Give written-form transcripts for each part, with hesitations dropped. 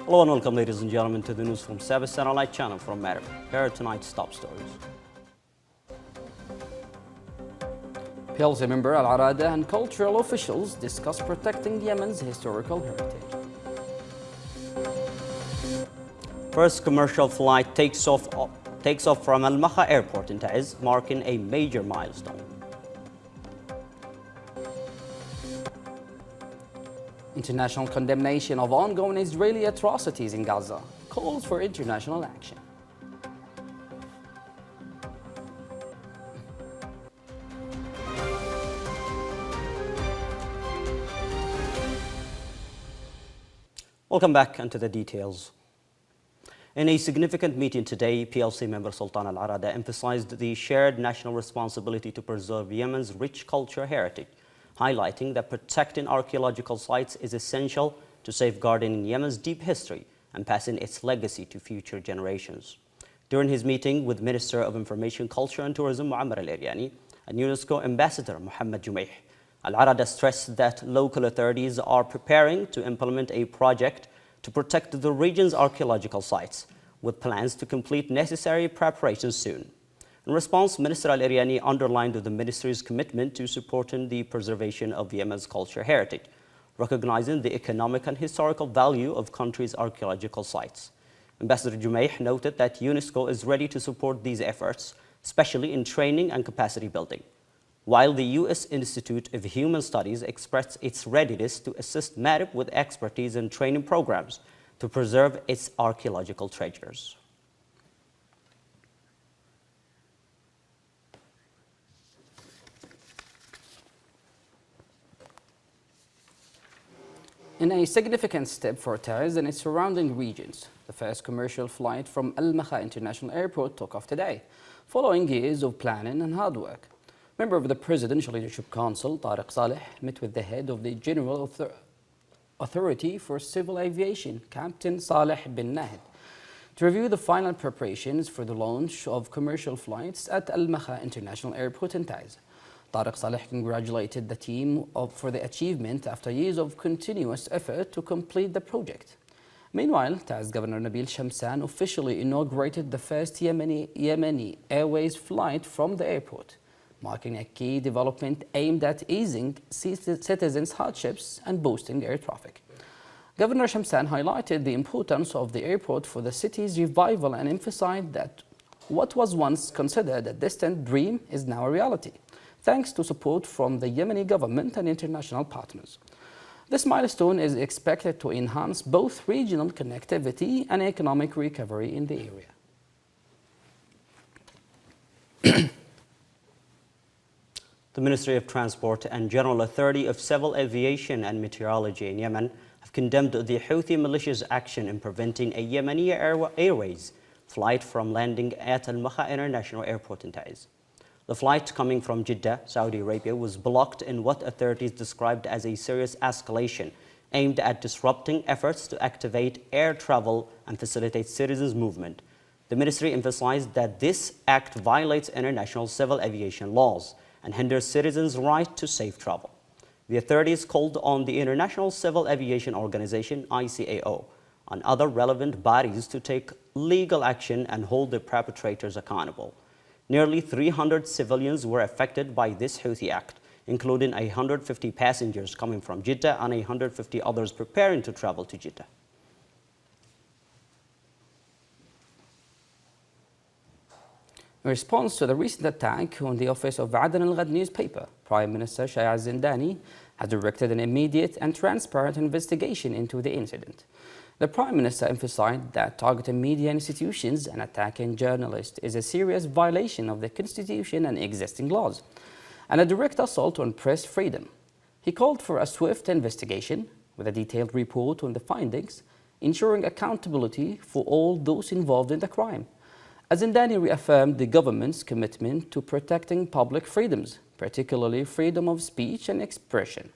Hello and welcome, ladies and gentlemen, to the news from Saba Satellite Channel from Marib. Here are tonight's top stories. PLC member Al Arada and cultural officials discuss protecting Yemen's historical heritage. First commercial flight takes off from Al Makha Airport in Taiz, marking a major milestone. International condemnation of ongoing Israeli atrocities in Gaza calls for international action. Welcome back and to the details. In a significant meeting today, PLC member Sultan Al Arada emphasized the shared national responsibility to preserve Yemen's rich cultural heritage, highlighting that protecting archaeological sites is essential to safeguarding Yemen's deep history and passing its legacy to future generations. During his meeting with Minister of Information, Culture and Tourism Muammar Al-Eryani and UNESCO Ambassador Mohammed Jumeih, Al Arada stressed that local authorities are preparing to implement a project to protect the region's archaeological sites, with plans to complete necessary preparations soon. In response, Minister Al-Eryani underlined the ministry's commitment to supporting the preservation of Yemen's cultural heritage, recognizing the economic and historical value of country's archaeological sites. Ambassador Jumeih noted that UNESCO is ready to support these efforts, especially in training and capacity building, while the U.S. Institute of Human Studies expressed its readiness to assist Marib with expertise and training programs to preserve its archaeological treasures. In a significant step for Taiz and its surrounding regions, the first commercial flight from Al Makha International Airport took off today, following years of planning and hard work. Member of the Presidential Leadership Council, Tariq Saleh, met with the head of the General Authority for Civil Aviation, Captain Saleh bin Nahid, to review the final preparations for the launch of commercial flights at Al Makha International Airport in Taiz. Tariq Saleh congratulated the team for the achievement after years of continuous effort to complete the project. Meanwhile, Taiz Governor Nabil Shamsan officially inaugurated the first Yemeni Airways flight from the airport, marking a key development aimed at easing citizens' hardships and boosting air traffic. Governor Shamsan highlighted the importance of the airport for the city's revival and emphasized that what was once considered a distant dream is now a reality, thanks to support from the Yemeni government and international partners. This milestone is expected to enhance both regional connectivity and economic recovery in the area. The Ministry of Transport and General Authority of Civil Aviation and Meteorology in Yemen have condemned the Houthi militia's action in preventing a Yemeni Airways flight from landing at Al Makha International Airport in Taiz. The flight coming from Jeddah, Saudi Arabia, was blocked in what authorities described as a serious escalation aimed at disrupting efforts to activate air travel and facilitate citizens' movement. The ministry emphasized that this act violates international civil aviation laws and hinders citizens' right to safe travel. The authorities called on the International Civil Aviation Organization, ICAO, and other relevant bodies to take legal action and hold the perpetrators accountable. Nearly 300 civilians were affected by this Houthi act, including 150 passengers coming from Jeddah and 150 others preparing to travel to Jeddah. In response to the recent attack on the office of Aden Al-Ghad newspaper, Prime Minister Shaya Zindani has directed an immediate and transparent investigation into the incident. The Prime Minister emphasized that targeting media institutions and attacking journalists is a serious violation of the Constitution and existing laws, and a direct assault on press freedom. He called for a swift investigation with a detailed report on the findings, ensuring accountability for all those involved in the crime. Zindani reaffirmed the government's commitment to protecting public freedoms, particularly freedom of speech and expression,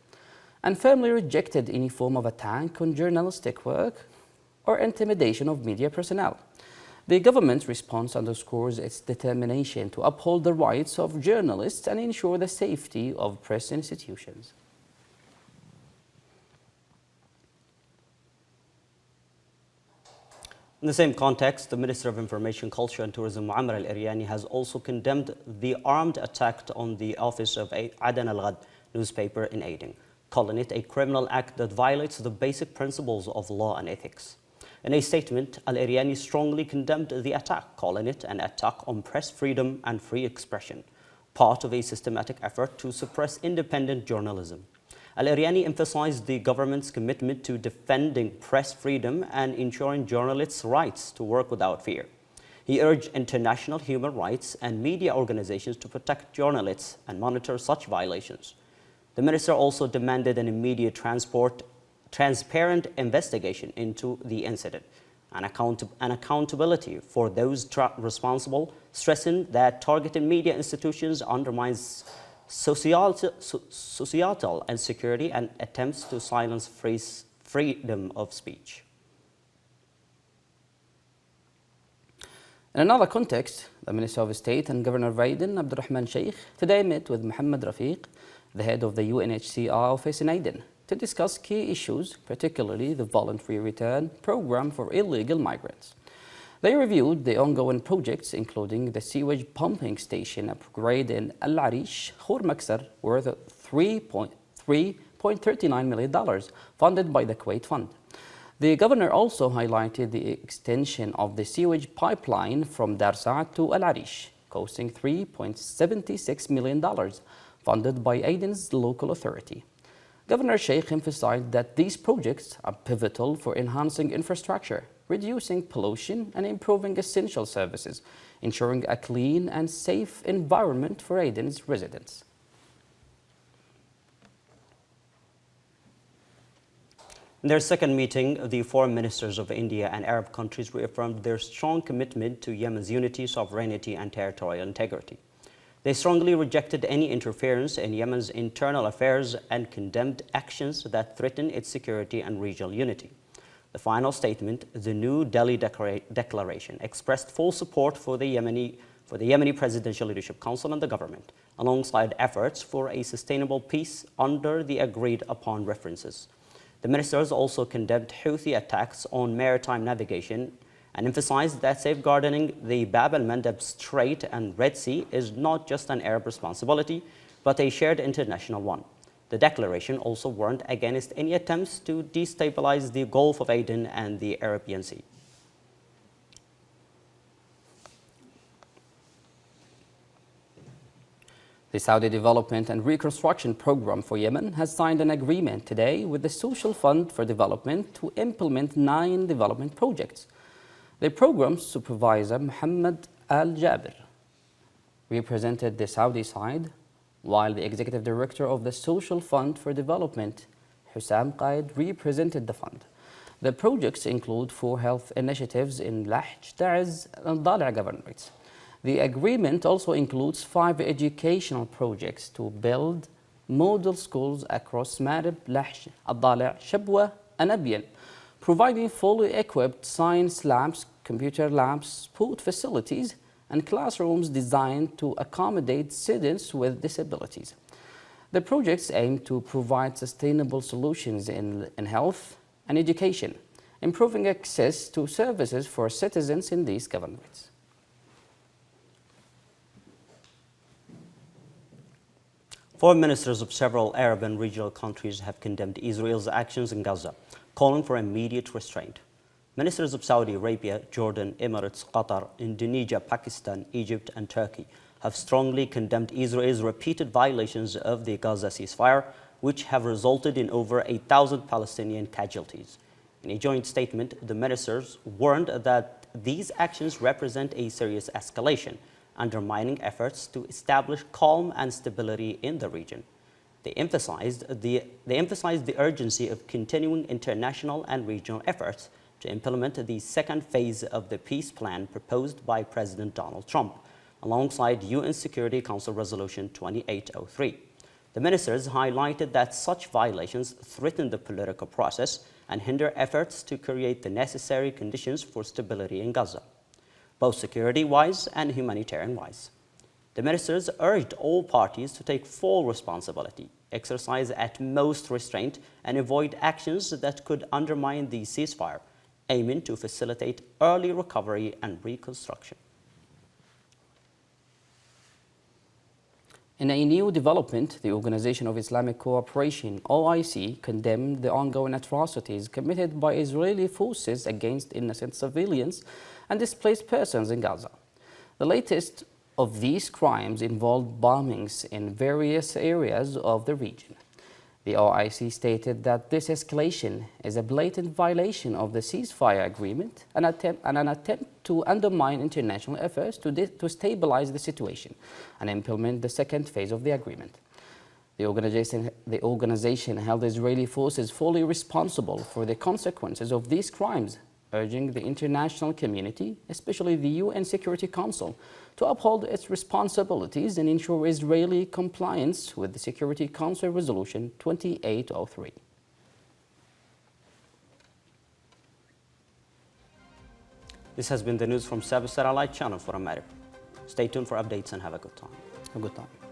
and firmly rejected any form of attack on journalistic work or intimidation of media personnel. The government's response underscores its determination to uphold the rights of journalists and ensure the safety of press institutions. In the same context, the Minister of Information, Culture and Tourism, Muammar al-Eryani, has also condemned the armed attack on the office of Aden al-Ghad newspaper in Aden, calling it a criminal act that violates the basic principles of law and ethics. In a statement, al-Eryani strongly condemned the attack, calling it an attack on press freedom and free expression, part of a systematic effort to suppress independent journalism. Al-Eryani emphasized the government's commitment to defending press freedom and ensuring journalists' rights to work without fear. He urged international human rights and media organizations to protect journalists and monitor such violations. The minister also demanded an immediate transparent investigation into the incident and accountability for those responsible, stressing that targeted media institutions undermines societal and security and attempts to silence freedom of speech. In another context, the Minister of State and Governor of Aden, Abdurrahman Sheikh, today met with Mohammed Rafiq, the head of the UNHCR office in Aden, to discuss key issues, particularly the voluntary return program for illegal migrants. They reviewed the ongoing projects, including the sewage pumping station upgrade in Al Arish, Khor Maksar, worth $3.39 million, funded by the Kuwait Fund. The governor also highlighted the extension of the sewage pipeline from Darsa to Al Arish, costing $3.76 million, funded by Aden's local authority. Governor Sheikh emphasized that these projects are pivotal for enhancing infrastructure, reducing pollution and improving essential services, ensuring a clean and safe environment for Aden's residents. In their second meeting, the foreign ministers of India and Arab countries reaffirmed their strong commitment to Yemen's unity, sovereignty and territorial integrity. They strongly rejected any interference in Yemen's internal affairs and condemned actions that threaten its security and regional unity. The final statement, the New Delhi Declaration, expressed full support for the Yemeni Presidential Leadership Council and the government, alongside efforts for a sustainable peace under the agreed-upon references. The ministers also condemned Houthi attacks on maritime navigation and emphasized that safeguarding the Bab el-Mandeb Strait and Red Sea is not just an Arab responsibility, but a shared international one. The declaration also warned against any attempts to destabilize the Gulf of Aden and the Arabian Sea. The Saudi Development and Reconstruction Program for Yemen has signed an agreement today with the Social Fund for Development to implement 9 development projects. The program's supervisor, Mohammed Al-Jabir, represented the Saudi side, while the executive director of the Social Fund for Development, Hussam Qaid, represented the fund. The projects include 4 health initiatives in Lahj, Ta'az, and Dali' governorates. The agreement also includes 5 educational projects to build model schools across Marib, Lahj, Dali', Shabwa, and Abyan, providing fully equipped science labs, computer labs, sport facilities, and classrooms designed to accommodate students with disabilities. The projects aim to provide sustainable solutions in health and education, improving access to services for citizens in these governorates. Foreign ministers of several Arab and regional countries have condemned Israel's actions in Gaza, calling for immediate restraint. Ministers of Saudi Arabia, Jordan, Emirates, Qatar, Indonesia, Pakistan, Egypt, and Turkey have strongly condemned Israel's repeated violations of the Gaza ceasefire, which have resulted in over 1,000 Palestinian casualties. In a joint statement, the ministers warned that these actions represent a serious escalation, undermining efforts to establish calm and stability in the region. They emphasized the urgency of continuing international and regional efforts to implement the second phase of the peace plan proposed by President Donald Trump, alongside UN Security Council Resolution 2803. The ministers highlighted that such violations threaten the political process and hinder efforts to create the necessary conditions for stability in Gaza, both security-wise and humanitarian-wise. The ministers urged all parties to take full responsibility, exercise utmost restraint, and avoid actions that could undermine the ceasefire, aiming to facilitate early recovery and reconstruction. In a new development, the Organization of Islamic Cooperation, OIC, condemned the ongoing atrocities committed by Israeli forces against innocent civilians and displaced persons in Gaza. The latest of these crimes involved bombings in various areas of the region. The OIC stated that this escalation is a blatant violation of the ceasefire agreement and an attempt to undermine international efforts to stabilize the situation and implement the second phase of the agreement. The organization held Israeli forces fully responsible for the consequences of these crimes, urging the international community, especially the UN Security Council, to uphold its responsibilities and ensure Israeli compliance with the Security Council Resolution 2803. This has been the news from Saba Satellite Channel for America. Stay tuned for updates and have a good time. A good time.